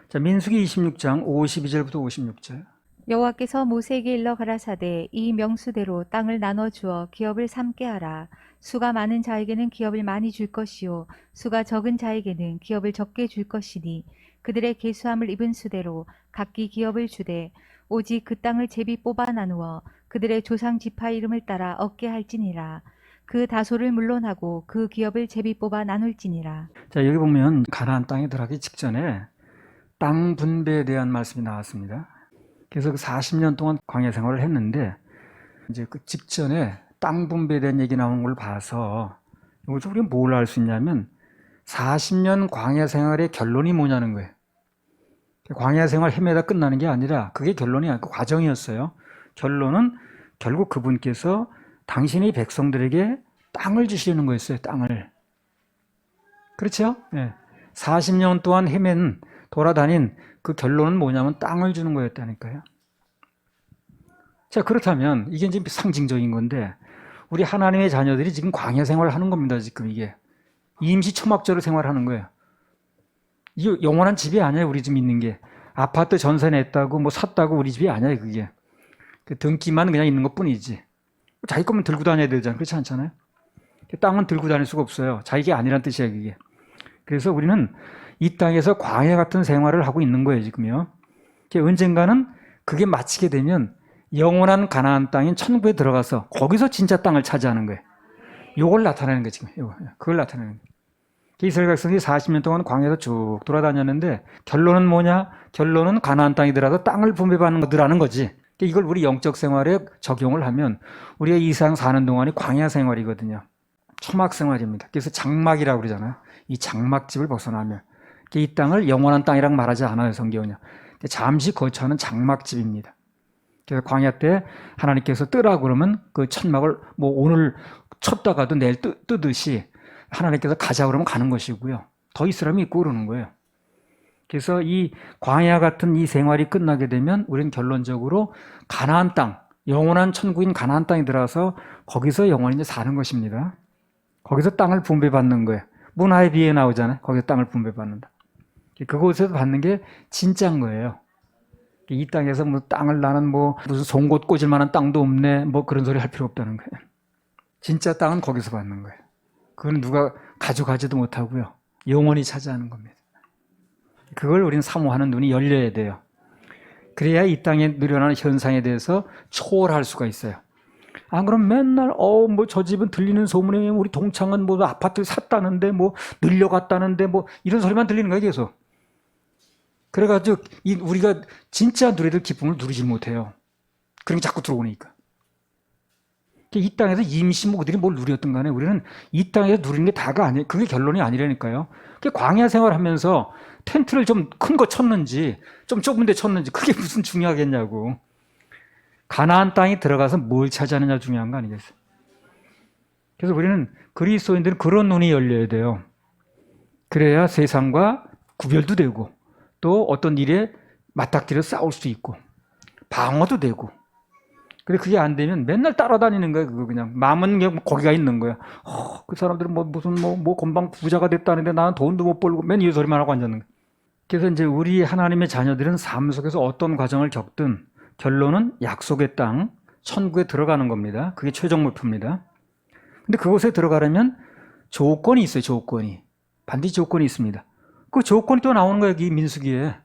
자, 민수기 26장 52절부터 56절. 여호와께서 모세에게 일러 가라사대 이 명수대로 땅을 나눠 주어 기업을 삼게 하라. 수가 많은 자에게는 기업을 많이 줄 것이요 수가 적은 자에게는 기업을 적게 줄 것이니 그들의 계수함을 입은 수대로 각기 기업을 주되 오직 그 땅을 제비 뽑아 나누어 그들의 조상 지파 이름을 따라 얻게 할지니라. 그 다소를 물론하고 그 기업을 제비 뽑아 나눌지니라. 자, 여기 보면 가나안 땅에 들어가기 직전에 땅 분배에 대한 말씀이 나왔습니다. 그래서 그 40년 동안 광야 생활을 했는데 이제 그 직전에 땅 분배에 대한 얘기 나오는 걸 봐서 여기서 우리가 뭘 알 수 있냐면 40년 광야 생활의 결론이 뭐냐는 거예요. 광야 생활 헤매다 끝나는 게 아니라 그게 결론이 아니고 과정이었어요. 결론은 결국 그분께서 당신의 백성들에게 땅을 주시려는 거였어요. 땅을. 그렇죠? 네. 40년 동안 헤맨 돌아다닌 그 결론은 뭐냐면 땅을 주는 거였다니까요. 자, 그렇다면 이게 이제 상징적인 건데 우리 하나님의 자녀들이 지금 광야 생활을 하는 겁니다. 지금 이게 임시 초막절을 생활하는 거예요. 이게 영원한 집이 아니에요. 우리 집 있는 게 아파트 전세 냈다고 뭐 샀다고 우리 집이 아니에요. 그게 그 등기만 그냥 있는 것뿐이지. 자기 거면 들고 다녀야 되잖아요. 그렇지 않잖아요. 땅은 들고 다닐 수가 없어요. 자기게 아니란 뜻이에요. 그게. 그래서 우리는 이 땅에서 광야 같은 생활을 하고 있는 거예요. 지금요. 언젠가는 그게 마치게 되면 영원한 가나안 땅인 천국에 들어가서 거기서 진짜 땅을 차지하는 거예요. 이걸 나타내는 거예요. 지금 그걸 나타내는 거예요. 이스라엘 백성이 40년 동안 광야에서 쭉 돌아다녔는데 결론은 뭐냐? 결론은 가나안 땅에 들어가서 땅을 분배받는 것들하는 거지. 이걸 우리 영적 생활에 적용을 하면 우리가 이 세상 사는 동안이 광야 생활이거든요. 초막 생활입니다. 그래서 장막이라고 그러잖아요. 이 장막집을 벗어나면 이 땅을 영원한 땅이라고 말하지 않아요. 성경은요. 잠시 거처하는 장막집입니다. 그래서 광야 때 하나님께서 뜨라고 그러면 그 천막을 뭐 오늘 쳤다가도 내일 뜨듯이 하나님께서 가자 그러면 가는 것이고요. 더 있으라면 있고 그러는 거예요. 그래서 이 광야 같은 이 생활이 끝나게 되면 우리는 결론적으로 가나안 땅, 영원한 천국인 가나안 땅에 들어가서 거기서 영원히 이제 사는 것입니다. 거기서 땅을 분배받는 거예요. 문화의 비에 나오잖아요. 거기서 땅을 분배받는다. 그곳에서 받는 게 진짜인 거예요. 이 땅에서 뭐 땅을 나는 뭐 무슨 송곳 꽂을 만한 땅도 없네 뭐 그런 소리 할 필요 없다는 거예요. 진짜 땅은 거기서 받는 거예요. 그건 누가 가져가지도 못하고요. 영원히 차지하는 겁니다. 그걸 우리는 사모하는 눈이 열려야 돼요. 그래야 이 땅에 늘어나는 현상에 대해서 초월할 수가 있어요. 안 그럼 맨날 뭐 저 집은 들리는 소문에 우리 동창은 뭐 아파트 샀다는데 뭐 늘려갔다는데 뭐 이런 소리만 들리는 거예요. 계속. 그래가지고 우리가 진짜 누리를 기쁨을 누리지 못해요. 그런 게 자꾸 들어오니까. 이 땅에서 임시 뭐 그들이 뭘 누렸든 간에 우리는 이 땅에서 누리는 게 다가 아니에요. 그게 결론이 아니라니까요. 광야 생활하면서 텐트를 좀 큰 거 쳤는지 좀 좁은 데 쳤는지 그게 무슨 중요하겠냐고. 가나안 땅에 들어가서 뭘 차지하느냐 중요한 거 아니겠어요. 그래서 우리는 그리스도인들은 그런 눈이 열려야 돼요. 그래야 세상과 구별도 되고 또 어떤 일에 맞닥뜨려 싸울 수 있고 방어도 되고. 근데 그게 안 되면 맨날 따라다니는 거예요. 그거 그냥 마음은 그냥 거기가 있는 거야. 그 사람들은 무슨 금방 부자가 됐다는데 나는 돈도 못 벌고 맨 이 소리만 하고 앉았는 거야. 그래서 이제 우리 하나님의 자녀들은 삶 속에서 어떤 과정을 겪든 결론은 약속의 땅, 천국에 들어가는 겁니다. 그게 최종 목표입니다. 근데 그곳에 들어가려면 조건이 있어요. 조건이. 반드시 조건이 있습니다. 그 조건이 또 나오는 거예요. 이 민수기에.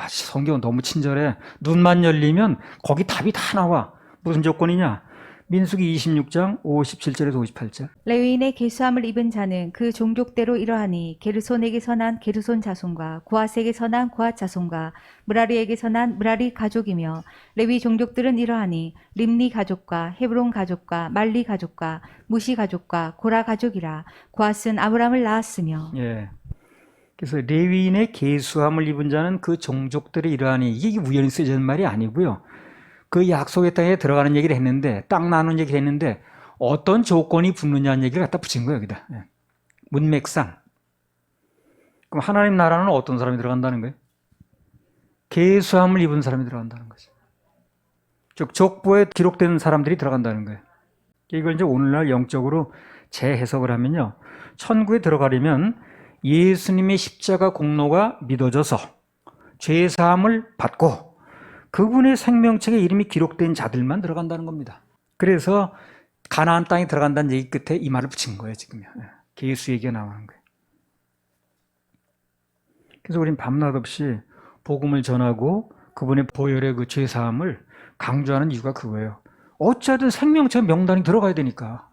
성경은 너무 친절해. 눈만 열리면 거기 답이 다 나와. 무슨 조건이냐? 민수기 26장 57절에서 58절. 레위인의 계수함을 입은 자는 그 종족대로 이러하니 게르손에게서 난 게르손 자손과 고핫에게서 난 고핫 자손과 므라리에게서 난 므라리 가족이며 레위 종족들은 이러하니 림니 가족과 헤브론 가족과 말리 가족과 무시 가족과 고라 가족이라. 고핫은 아브람을 낳았으며. 예. 그래서 레위인의 계수함을 입은 자는 그 종족들이 이러하니 이게 우연히 쓰여진 말이 아니고요. 그 약속의 땅에 들어가는 얘기를 했는데 땅 나누는 얘기를 했는데 어떤 조건이 붙느냐는 얘기를 갖다 붙인 거예요. 여기다. 문맥상. 그럼 하나님 나라는 어떤 사람이 들어간다는 거예요? 계수함을 입은 사람이 들어간다는 거죠. 즉 족보에 기록된 사람들이 들어간다는 거예요. 이걸 이제 오늘날 영적으로 재해석을 하면요. 천국에 들어가려면 예수님의 십자가 공로가 믿어져서 죄사함을 받고 그분의 생명책에 이름이 기록된 자들만 들어간다는 겁니다. 그래서 가나안 땅에 들어간다는 얘기 끝에 이 말을 붙인 거예요. 지금요. 계수 얘기가 나오는 거예요. 그래서 우린 밤낮 없이 복음을 전하고 그분의 보혈의 그 죄사함을 강조하는 이유가 그거예요. 어찌하든 생명책 명단이 들어가야 되니까.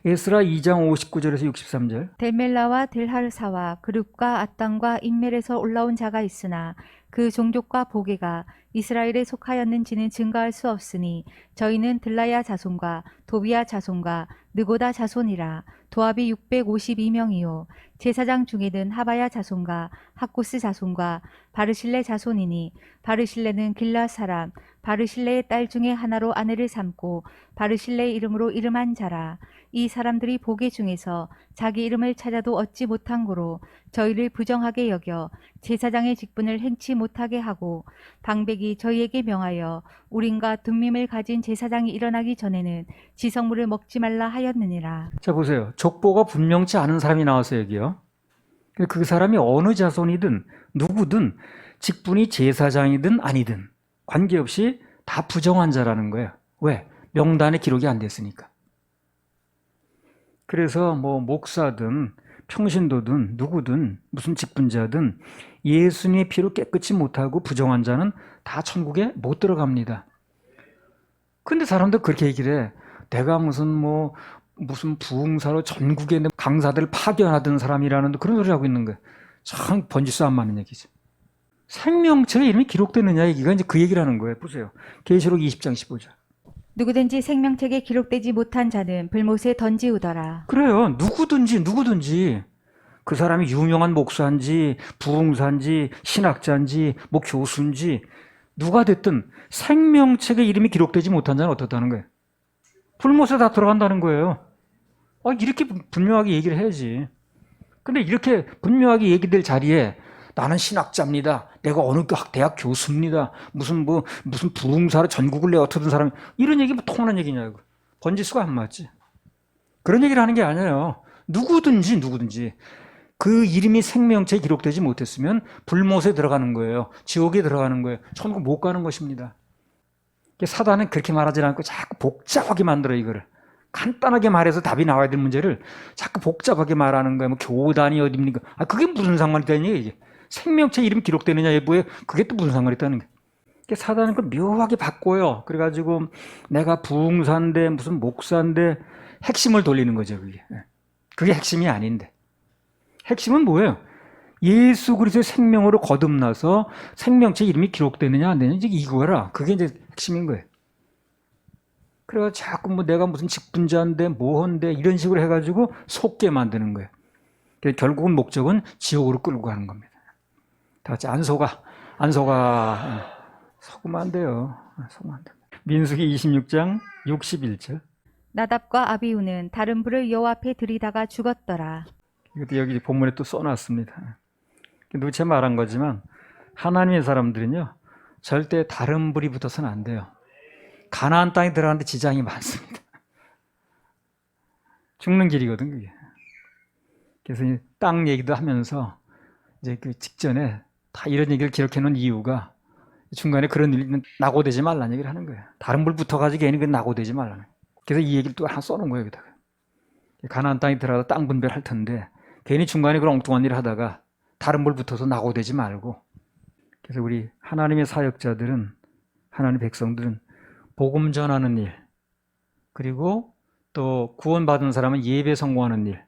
에스라 2장 59절에서 63절. 델멜라와 델하르사와 그룹과 앗단과 인멜에서 올라온 자가 있으나 그 종족과 보게가 이스라엘에 속하였는지는 증거할 수 없으니 저희는 들라야 자손과 도비야 자손과 느고다 자손이라. 도합이 652명이요 제사장 중에는 하바야 자손과 학고스 자손과 바르실레 자손이니 바르실레는 길라 사람 바르실레의 딸 중에 하나로 아내를 삼고 바르실레 이름으로 이름한 자라. 이 사람들이 보게 중에서 자기 이름을 찾아도 얻지 못한 고로 저희를 부정하게 여겨 제사장의 직분을 행치 못하게 하고 방백이 저희에게 명하여 우린과 둠밈을 가진 제사장이 일어나기 전에는 지성물을 먹지 말라 하였느니라. 자 보세요. 족보가 분명치 않은 사람이 나와서 여기요. 그 사람이 어느 자손이든 누구든 직분이 제사장이든 아니든 관계없이 다 부정한 자라는 거예요. 왜? 명단에 기록이 안 됐으니까. 그래서 뭐 목사든 평신도든 누구든 무슨 직분자든 예수님의 피로 깨끗이 못하고 부정한 자는 다 천국에 못 들어갑니다. 근데 사람들 그렇게 얘기를 해. 내가 무슨 부흥사로 전국에 강사들 파견하던 사람이라는 그런 소리 하고 있는 거예요. 참 번지수 안 맞는 얘기죠. 생명책에 이름이 기록되느냐 얘기가 이제 그 얘기를 하는 거예요. 보세요. 계시록 20장 15절. 누구든지 생명책에 기록되지 못한 자는 불못에 던지우더라. 그래요. 누구든지 그 사람이 유명한 목사인지 부흥사인지 신학자인지 뭐 교수인지 누가 됐든 생명책에 이름이 기록되지 못한 자는 어떻다는 거예요? 불못에 다 들어간다는 거예요. 이렇게 분명하게 얘기를 해야지. 근데 이렇게 분명하게 얘기될 자리에 나는 신학자입니다. 내가 어느 대학 교수입니다. 무슨 부흥사로 전국을 내 어떻든 사람 이런 얘기 뭐 통하는 얘기냐고. 번지수가 안 맞지. 그런 얘기를 하는 게 아니에요. 누구든지 그 이름이 생명체에 기록되지 못했으면 불못에 들어가는 거예요. 지옥에 들어가는 거예요. 천국 못 가는 것입니다. 사단은 그렇게 말하지 않고 자꾸 복잡하게 만들어 이거를. 간단하게 말해서 답이 나와야 될 문제를 자꾸 복잡하게 말하는 거예요. 뭐 교단이 어딥니까? 그게 무슨 상관이 있다는 얘기예요. 생명체 이름 기록되느냐 여부에 그게 또 무슨 상관이 있다는 거예요. 사단은 그걸 묘하게 바꿔요. 그래가지고 내가 부흥사인데 무슨 목사인데 핵심을 돌리는 거죠. 그게 핵심이 아닌데. 핵심은 뭐예요? 예수 그리스도의 생명으로 거듭나서 생명체 이름이 기록되느냐 안 되느냐 이거라. 그게 이제 핵심인 거예요. 그래서 자꾸 내가 무슨 직분자인데 뭐한데 이런 식으로 해가지고 속게 만드는 거예요. 결국은 목적은 지옥으로 끌고 가는 겁니다. 다 같이 안 속아. 속으면 안 돼요. 속으면 안 돼요. 민수기 26장 61절. 나답과 아비우는 다른 불을 여호와 앞에 들이다가 죽었더라. 이것도 여기 본문에 또 써놨습니다. 누차 말한 거지만 하나님의 사람들은요 절대 다른 불이 붙어서는 안 돼요. 가나안 땅에 들어가는데 지장이 많습니다. 죽는 길이거든 그게. 그래서 땅 얘기도 하면서 이제 그 직전에 다 이런 얘기를 기록해 놓은 이유가 중간에 그런 일이 낙오되지 말라는 얘기를 하는 거예요. 다른 불 붙어가지고 괜히 낙오되지 말라는 거예요. 그래서 이 얘기를 또 하나 써놓은 거예요 여기다가. 가나안 땅에 들어가서 땅 분배할 텐데 괜히 중간에 그런 엉뚱한 일을 하다가 다른 불 붙어서 낙오되지 말고. 그래서 우리 하나님의 사역자들은 하나님의 백성들은 복음 전하는 일 그리고 또 구원받은 사람은 예배 성공하는 일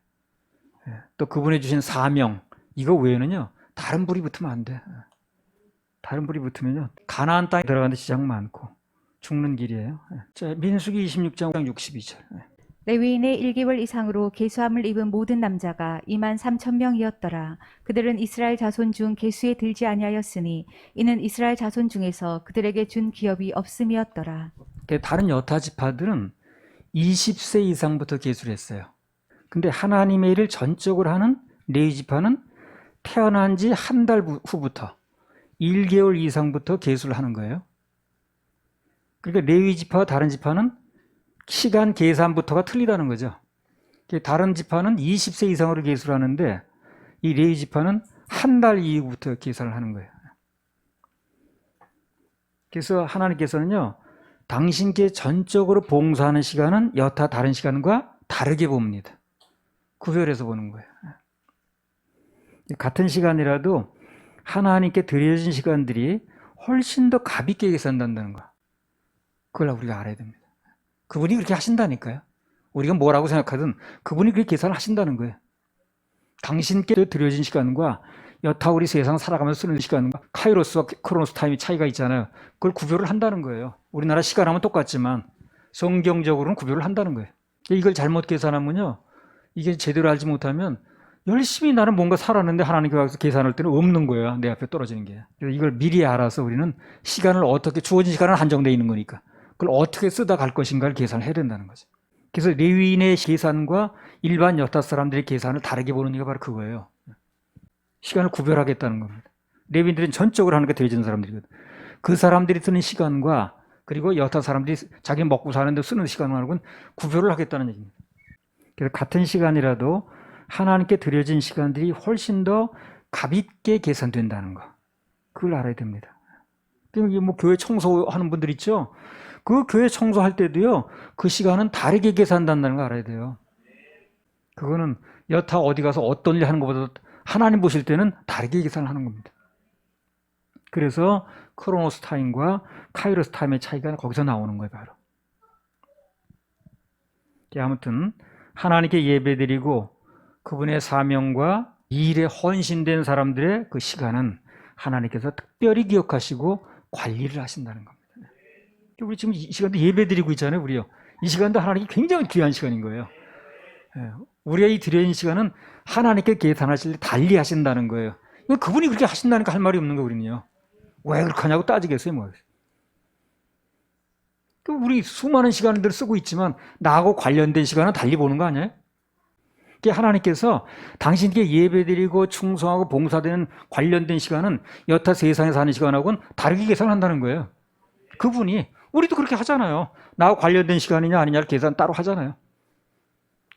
또 그분이 주신 사명 이거 외에는요 다른 불이 붙으면 안 돼. 다른 불이 붙으면요 가나안 땅에 들어가는데 지장 많고 죽는 길이에요. 자, 민수기 26장 62절. 레위인의 1개월 이상으로 계수함을 입은 모든 남자가 23,000명이었더라. 그들은 이스라엘 자손 중 계수에 들지 아니하였으니 이는 이스라엘 자손 중에서 그들에게 준 기업이 없음이었더라. 다른 여타 지파들은 20세 이상부터 계수를 했어요. 근데 하나님의 일을 전적으로 하는 레위 지파는 태어난 지 한 달 후부터 1개월 이상부터 계수를 하는 거예요. 그러니까 레위 지파와 다른 지파는 시간 계산부터가 틀리다는 거죠. 다른 지파는 20세 이상으로 계수를 하는데 이 레위 지파는 한 달 이후부터 계산을 하는 거예요. 그래서 하나님께서는요, 당신께 전적으로 봉사하는 시간은 여타 다른 시간과 다르게 봅니다. 구별해서 보는 거예요. 같은 시간이라도 하나님께 드려진 시간들이 훨씬 더 값있게 계산된다는 거. 그걸 우리가 알아야 됩니다. 그분이 그렇게 하신다니까요. 우리가 뭐라고 생각하든 그분이 그렇게 계산을 하신다는 거예요. 당신께 드려진 시간과 여타 우리 세상 살아가면서 쓰는 시간과 카이로스와 크로노스 타임이 차이가 있잖아요. 그걸 구별을 한다는 거예요. 우리나라 시간하면 똑같지만 성경적으로는 구별을 한다는 거예요. 이걸 잘못 계산하면요, 이게 제대로 알지 못하면 열심히 나는 뭔가 살았는데 하나님께서 계산할 때는 없는 거예요. 내 앞에 떨어지는 게. 그래서 이걸 미리 알아서 우리는 시간을 어떻게, 주어진 시간은 한정되어 있는 거니까 그걸 어떻게 쓰다 갈 것인가를 계산을 해야 된다는 거죠. 그래서 레위인의 계산과 일반 여타 사람들의 계산을 다르게 보는 이유가 바로 그거예요. 시간을 구별하겠다는 겁니다. 레위인들은 전적으로 하나님께 드려진 사람들이거든. 그 사람들이 쓰는 시간과 그리고 여타 사람들이 자기 먹고 사는데 쓰는 시간하고는 구별을 하겠다는 얘기입니다. 그래서 같은 시간이라도 하나님께 드려진 시간들이 훨씬 더 값있게 계산된다는 거. 그걸 알아야 됩니다. 뭐 교회 청소하는 분들 있죠? 그 교회 청소할 때도요, 그 시간은 다르게 계산된다는 거 알아야 돼요. 그거는 여타 어디 가서 어떤 일 하는 것보다 하나님 보실 때는 다르게 계산을 하는 겁니다. 그래서 크로노스 타임과 카이로스 타임의 차이가 거기서 나오는 거예요, 바로. 아무튼 하나님께 예배드리고 그분의 사명과 일에 헌신된 사람들의 그 시간은 하나님께서 특별히 기억하시고 관리를 하신다는 겁니다. 우리 지금 이 시간도 예배드리고 있잖아요, 우리요. 이 시간도 하나님께 굉장히 귀한 시간인 거예요. 우리가 이 드려진 시간은 하나님께 계산하실 때 달리 하신다는 거예요. 그분이 그렇게 하신다니까 할 말이 없는 거 우리는요. 왜 그렇게 하냐고 따지겠어요, 뭐. 우리 수많은 시간들을 쓰고 있지만 나하고 관련된 시간은 달리 보는 거 아니에요? 하나님께서 당신께 예배드리고 충성하고 봉사되는 관련된 시간은 여타 세상에 사는 시간하고는 다르게 계산한다는 거예요. 그분이, 우리도 그렇게 하잖아요. 나하고 관련된 시간이냐 아니냐를 계산 따로 하잖아요.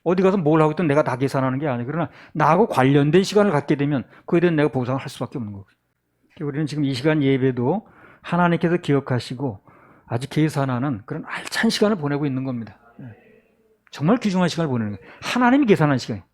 어디 가서 뭘 하고 있든 내가 다 계산하는 게 아니에요. 그러나 나하고 관련된 시간을 갖게 되면 그에 대한 내가 보상을 할 수밖에 없는 거고요. 우리는 지금 이 시간 예배도 하나님께서 기억하시고 아주 계산하는 그런 알찬 시간을 보내고 있는 겁니다. 정말 귀중한 시간을 보내는 거예요. 하나님이 계산한 시간이에요.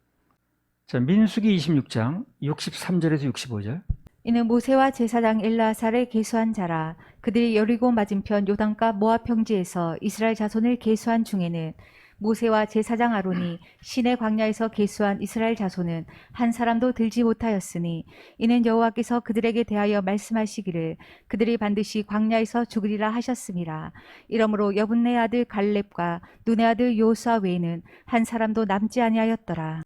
자, 민수기 26장 63절에서 65절. 이는 모세와 제사장 엘르아살을 계수한 자라. 그들이 여리고 맞은편 요단가 모압 평지에서 이스라엘 자손을 계수한 중에는 모세와 제사장 아론이 시내 광야에서 계수한 이스라엘 자손은 한 사람도 들지 못하였으니 이는 여호와께서 그들에게 대하여 말씀하시기를 그들이 반드시 광야에서 죽으리라 하셨음이라. 이러므로 여분네 아들 갈렙과 눈의 아들 요수아 외에는 한 사람도 남지 아니하였더라.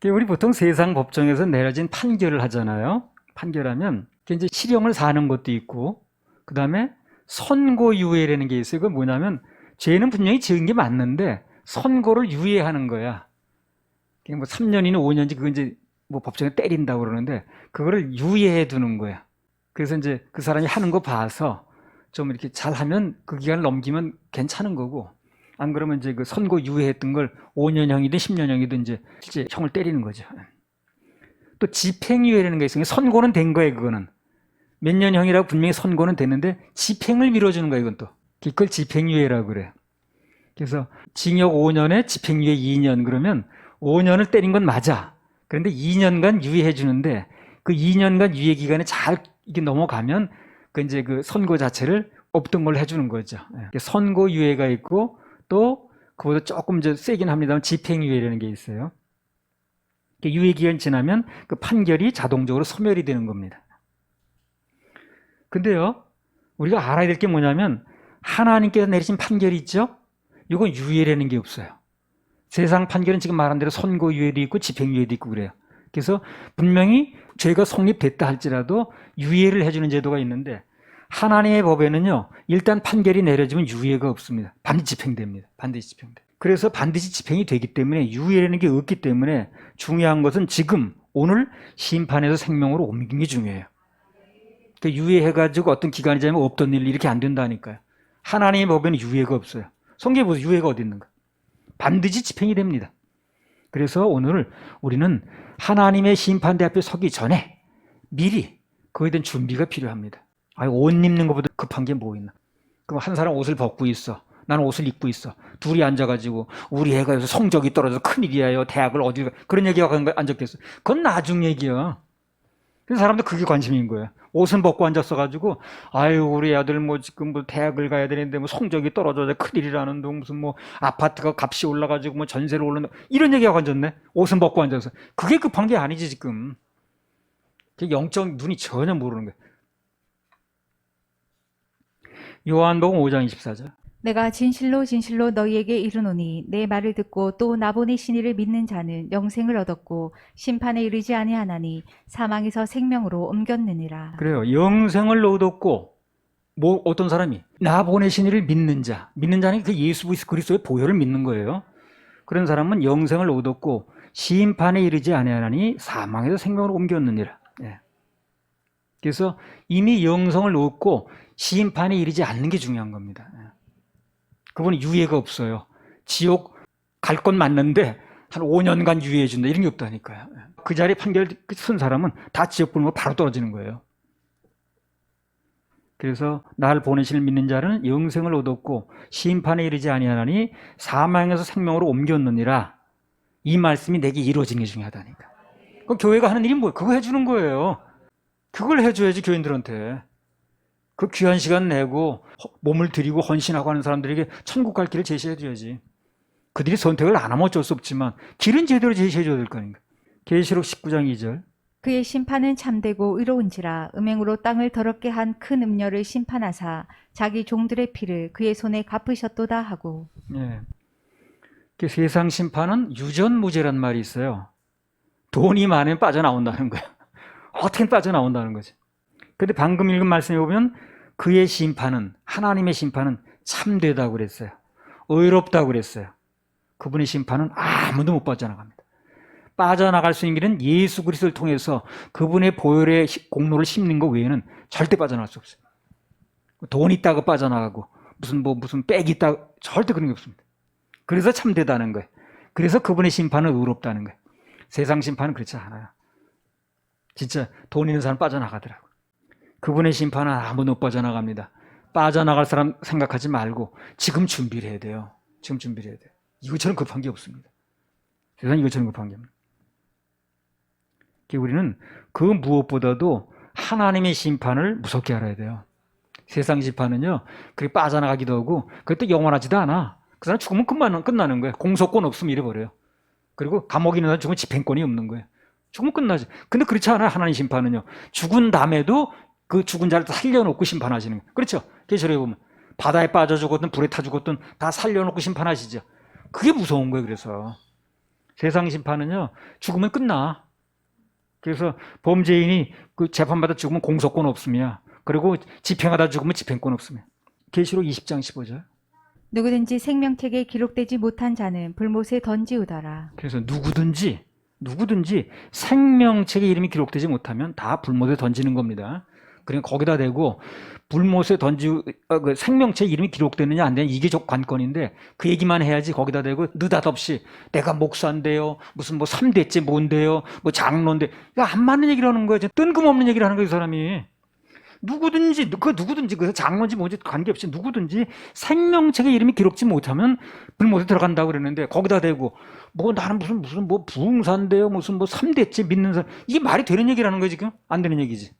우리 보통 세상 법정에서 내려진 판결을 하잖아요. 판결하면 이제 실형을 사는 것도 있고, 그 다음에 선고유예라는 게 있어요. 그건 뭐냐면 죄는 분명히 지은 게 맞는데 선고를 유예하는 거야. 뭐 3년이나 5년인지 그건 이제 뭐 법정에 때린다고 그러는데 그거를 유예해 두는 거야. 그래서 이제 그 사람이 하는 거 봐서 좀 이렇게 잘하면 그 기간을 넘기면 괜찮은 거고, 안 그러면 이제 그 선고 유예했던 걸 5년형이든 10년형이든 이제 실제 형을 때리는 거죠. 또 집행유예라는 게 있어요. 선고는 된 거예요, 그거는. 몇 년형이라고 분명히 선고는 됐는데 집행을 미뤄주는 거예요, 이건 또. 그걸 집행유예라고 그래요. 그래서 징역 5년에 집행유예 2년 그러면 5년을 때린 건 맞아. 그런데 2년간 유예해 주는데 그 2년간 유예 기간에 잘 이게 넘어가면 그 이제 그 선고 자체를 없던 걸로 해주는 거죠. 선고 유예가 있고 또 그보다 조금 이제 세긴 합니다만 집행유예라는 게 있어요. 유예 기간 지나면 그 판결이 자동적으로 소멸이 되는 겁니다. 근데요, 우리가 알아야 될 게 뭐냐면 하나님께서 내리신 판결이 있죠? 이건 유예라는 게 없어요. 세상 판결은 지금 말한 대로 선고유예도 있고 집행유예도 있고 그래요. 그래서 분명히 죄가 성립됐다 할지라도 유예를 해주는 제도가 있는데 하나님의 법에는요, 일단 판결이 내려지면 유예가 없습니다. 반드시 집행됩니다. 반드시 집행돼. 그래서 반드시 집행이 되기 때문에 유예라는 게 없기 때문에 중요한 것은 지금 오늘 심판에서 생명으로 옮긴 게 중요해요. 그러니까 유예해가지고 어떤 기간이 지나면 없던 일 이렇게 안 된다니까요. 하나님의 법에는 유예가 없어요. 성경에 보세요. 유예가 어디 있는가? 반드시 집행이 됩니다. 그래서 오늘 우리는 하나님의 심판대 앞에 서기 전에 미리 그에 대한 준비가 필요합니다. 아니, 옷 입는 것보다 급한 게 뭐 있나? 그럼 한 사람 옷을 벗고 있어. 나는 옷을 입고 있어. 둘이 앉아가지고 우리 애가 여기서 성적이 떨어져서 큰일이에요. 대학을 어디를 그런 얘기가 앉았겠어. 그건 나중 얘기야. 그래서 사람들 그게 관심인 거야. 옷은 벗고 앉았어가지고 아유 우리 아들 뭐 지금 뭐 대학을 가야 되는데 뭐 성적이 떨어져서 큰일이라는 둥 무슨 뭐 아파트가 값이 올라가지고 뭐 전세를 올른다 이런 얘기가 앉았네. 옷은 벗고 앉아서 그게 급한 게 아니지 지금. 영적 눈이 전혀 모르는 거야. 요한복음 5장 24절. 내가 진실로 진실로 너희에게 이르노니 내 말을 듣고 또 나보내신 이를 믿는 자는 영생을 얻었고 심판에 이르지 아니하나니 사망에서 생명으로 옮겼느니라. 그래요. 영생을 얻었고 뭐 어떤 사람이 나 보내신 이를 믿는 자. 믿는 자는 그 예수 그리스도의 보혈을 믿는 거예요. 그런 사람은 영생을 얻었고 심판에 이르지 아니하나니 사망에서 생명으로 옮겼느니라. 예. 그래서 이미 영생을 얻고 심판에 이르지 않는 게 중요한 겁니다. 예. 그분은 유예가 없어요. 지옥 갈 건 맞는데 한 5년간 유예해 준다 이런 게 없다니까요. 그 자리에 판결 쓴 사람은 다 지옥 불면 바로 떨어지는 거예요. 그래서 나를 보내실 믿는 자는 영생을 얻었고 심판에 이르지 아니하나니 사망에서 생명으로 옮겼느니라. 이 말씀이 내게 이루어지는 게 중요하다니까. 그 교회가 하는 일이 뭐예요? 그거 해주는 거예요. 그걸 해줘야지 교인들한테. 그 귀한 시간 내고 몸을 드리고 헌신하고 하는 사람들에게 천국 갈 길을 제시해줘야지. 그들이 선택을 안 하면 어쩔 수 없지만 길은 제대로 제시해줘야 될 거 아닌가. 계시록 19장 2절. 그의 심판은 참되고 의로운지라 음행으로 땅을 더럽게 한 큰 음녀를 심판하사 자기 종들의 피를 그의 손에 갚으셨도다 하고. 예. 그 세상 심판은 유전무죄란 말이 있어요. 돈이 많으면 빠져나온다는 거야. 어떻게 빠져나온다는 거지. 근데 방금 읽은 말씀에 보면 그의 심판은, 하나님의 심판은 참되다고 그랬어요. 의롭다고 그랬어요. 그분의 심판은 아무도 못 빠져나갑니다. 빠져나갈 수 있는 길은 예수 그리스도를 통해서 그분의 보혈의 공로를 심는 것 외에는 절대 빠져나갈 수 없어요. 돈 있다고 빠져나가고 무슨 빽 있다고 절대 그런 게 없습니다. 그래서 참되다는 거예요. 그래서 그분의 심판은 의롭다는 거예요. 세상 심판은 그렇지 않아요. 진짜 돈 있는 사람 빠져나가더라고요. 그분의 심판은 아무도 못 빠져나갑니다. 빠져나갈 사람 생각하지 말고 지금 준비를 해야 돼요. 지금 준비를 해야 돼요. 이것처럼 급한 게 없습니다. 세상에 이것처럼 급한 게 없습니다. 우리는 그 무엇보다도 하나님의 심판을 무섭게 알아야 돼요. 세상 심판은요, 그렇게 빠져나가기도 하고, 그것도 영원하지도 않아. 그 사람 죽으면 끝나는 거예요. 공소권 없으면 잃어버려요. 그리고 감옥에 있는 사람 죽으면 집행권이 없는 거예요. 죽으면 끝나지. 근데 그렇지 않아요. 하나님 심판은요. 죽은 다음에도 그 죽은 자를 살려놓고 심판하시는 거예요. 그렇죠? 계시록에 보면 바다에 빠져 죽었든 불에 타 죽었든 다 살려놓고 심판하시죠. 그게 무서운 거예요. 그래서 세상 심판은요, 죽으면 끝나. 그래서 범죄인이 그 재판받아 죽으면 공소권 없으며, 그리고 집행하다 죽으면 집행권 없으며. 계시록 20장 15절. 누구든지 생명책에 기록되지 못한 자는 불못에 던지우더라. 그래서 누구든지 생명책에 이름이 기록되지 못하면 다 불못에 던지는 겁니다. 그러니까 거기다 대고 불못에 그 생명책 이름이 기록되느냐 안 되느냐 이게 관건인데 그 얘기만 해야지 거기다 대고 느닷없이 내가 목사인데요, 무슨 뭐 3대째 뭔데요, 뭐 장로인데, 안 맞는 얘기를 하는 거예요. 뜬금없는 얘기를 하는 거예요, 이 사람이. 누구든지 그 장로인지 뭐지 관계없이 누구든지 생명책에 이름이 기록지 못하면 불못에 들어간다고 그랬는데 거기다 대고 뭐 나는 무슨 뭐 부흥사인데요, 무슨 뭐 3대째 믿는 사람, 이게 말이 되는 얘기라는 거예요. 지금 안 되는 얘기지.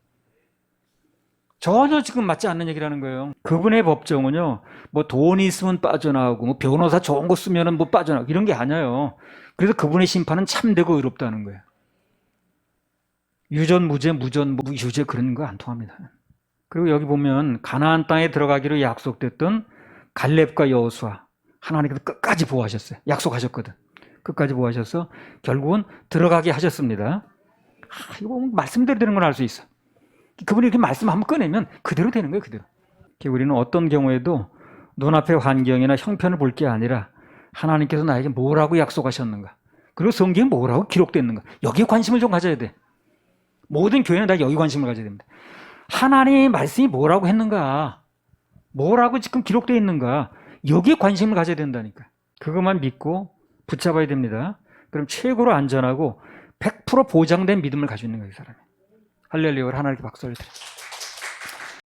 전혀 지금 맞지 않는 얘기라는 거예요. 그분의 법정은요, 뭐 돈이 있으면 빠져나오고, 뭐 변호사 좋은 거 쓰면은 뭐 빠져나오고, 이런 게 아니에요. 그래서 그분의 심판은 참되고 의롭다는 거예요. 유전, 무죄, 무전, 무유죄 그런 거 안 통합니다. 그리고 여기 보면 가나안 땅에 들어가기로 약속됐던 갈렙과 여호수아, 하나님께서 끝까지 보호하셨어요. 약속하셨거든. 끝까지 보호하셔서 결국은 들어가게 하셨습니다. 이거 말씀대로 되는 걸 알 수 있어. 그분이 이렇게 말씀 한번 꺼내면 그대로 되는 거예요, 그대로. 우리는 어떤 경우에도 눈앞의 환경이나 형편을 볼 게 아니라 하나님께서 나에게 뭐라고 약속하셨는가, 그리고 성경에 뭐라고 기록됐는가, 여기에 관심을 좀 가져야 돼. 모든 교회는 다 여기 관심을 가져야 됩니다. 하나님의 말씀이 뭐라고 했는가, 뭐라고 지금 기록되어 있는가, 여기에 관심을 가져야 된다니까. 그것만 믿고 붙잡아야 됩니다. 그럼 최고로 안전하고 100% 보장된 믿음을 가지고 있는 거예요, 이 사람이. 할렐루야. 하나님께 박수를 드립니다.